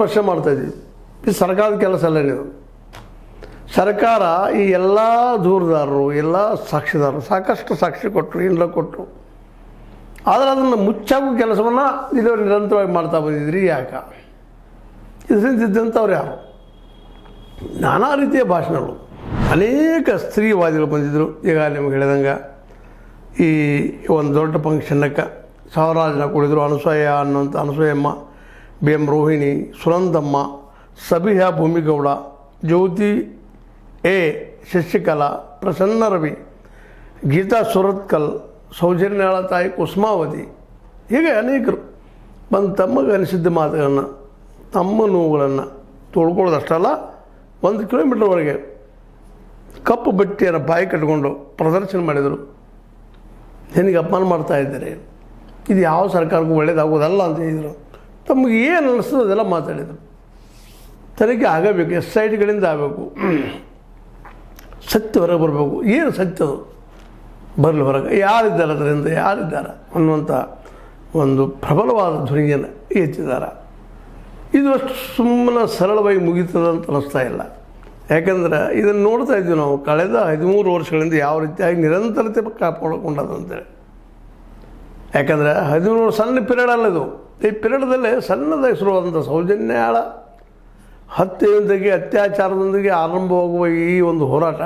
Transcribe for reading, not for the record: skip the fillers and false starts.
ಪ್ರಶ್ನೆ ಮಾಡ್ತಾಯಿದ್ದೀವಿ. ಇದು ಸರ್ಕಾರದ ಕೆಲಸ ಅಲ್ಲ. ನೀವು ಸರ್ಕಾರ ಈ ಎಲ್ಲ ದೂರುದಾರರು, ಎಲ್ಲ ಸಾಕ್ಷಿದಾರರು ಸಾಕಷ್ಟು ಸಾಕ್ಷಿ ಕೊಟ್ಟರು, ಇಲ್ಲ ಕೊಟ್ಟರು. ಆದರೆ ಅದನ್ನು ಮುಚ್ಚಾಕೋ ಕೆಲಸವನ್ನು ಇದು ನಿರಂತರವಾಗಿ ಮಾಡ್ತಾ ಬಂದಿದ್ರಿ. ಯಾಕೆ? ಇದರಿಂದ ಇದ್ದಂಥವ್ರು ಯಾರು? ನಾನಾ ರೀತಿಯ ಭಾಷಣಗಳು, ಅನೇಕ ಸ್ತ್ರೀವಾದಿಗಳು ಬಂದಿದ್ದರು. ಈಗ ನಿಮ್ಗೆ ಹೇಳಿದಂಗೆ ಈ ಒಂದು ದೊಡ್ಡ ಫಂಕ್ಷನ್ನಕ್ಕೆ ಸಾವಿರಾರು ಜನ ಕೂಡಿದ್ರು. Anasuyamma, B M Rohini, Sunandamma, Sabiha Bhoomigowda, Jyothi A Shashikala, Prasanna Ravi, Geetha Surathkal, ಸೌಜನ್ಯಾಳ ತಾಯಿ ಕುಸುಮಾವತಿ, ಹೀಗೆ ಅನೇಕರು ಬಂದು ತಮಗೆ ಅನಿಸಿದ್ದ ಮಾತುಗಳನ್ನು, ತಮ್ಮ ನೋವುಗಳನ್ನು ತೊಳ್ಕೊಳ್ಳೋದಷ್ಟಲ್ಲ, 1 ಕಿಲೋಮೀಟ್ರ್ವರೆಗೆ ಕಪ್ಪು ಬಟ್ಟೆಯನ್ನು ಬಾಯಿ ಕಟ್ಕೊಂಡು ಪ್ರದರ್ಶನ ಮಾಡಿದರು. ನಿನಗೆ ಅಪಮಾನ ಮಾಡ್ತಾ ಇದ್ದಾರೆ, ಇದು ಯಾವ ಸರ್ಕಾರಕ್ಕೂ ಒಳ್ಳೆಯದಾಗೋದಲ್ಲ ಅಂತ ಹೇಳಿದರು. ತಮಗೆ ಏನು ಅನ್ನಿಸ್ತದೆ ಅದೆಲ್ಲ ಮಾತಾಡಿದರು. ತನಿಖೆ ಆಗಬೇಕು, SITಗಳಿಂದ ಆಗಬೇಕು, ಸತ್ಯ ಹೊರಗೆ ಬರಬೇಕು. ಏನು ಸತ್ಯದು ಬರಲಿ ಹೊರಗೆ, ಯಾರಿದ್ದಾರೆ ಅದರಿಂದ, ಯಾರಿದ್ದಾರೆ ಅನ್ನುವಂಥ ಒಂದು ಪ್ರಬಲವಾದ ಧ್ವನಿಯನ್ನು ಎತ್ತಿದ್ದಾರೆ. ಇದು ಅಷ್ಟು ಸುಮ್ಮನೆ ಸರಳವಾಗಿ ಮುಗೀತದಂತ ಅನ್ನಿಸ್ತಾ ಇಲ್ಲ. ಯಾಕಂದ್ರೆ ಇದನ್ನು ನೋಡ್ತಾ ಇದ್ದೀವಿ ನಾವು ಕಳೆದ 13 ವರ್ಷಗಳಿಂದ ಯಾವ ರೀತಿಯಾಗಿ ನಿರಂತರತೆ ಕಾಪಾಡಿಕೊಂಡದಂತೇಳಿ. ಯಾಕಂದರೆ 13 ಸಣ್ಣ ಪಿರಿಯಡ್ ಅಲ್ಲ ಇದು. ಈ ಪಿರಿಯಡ್ದಲ್ಲೇ ಸಣ್ಣದಾಗಿ ಶುರುವಾದಂಥ ಸೌಜನ್ಯಾಳ ಹತ್ಯೆಯೊಂದಿಗೆ, ಅತ್ಯಾಚಾರದೊಂದಿಗೆ ಆರಂಭವಾಗುವ ಈ ಒಂದು ಹೋರಾಟ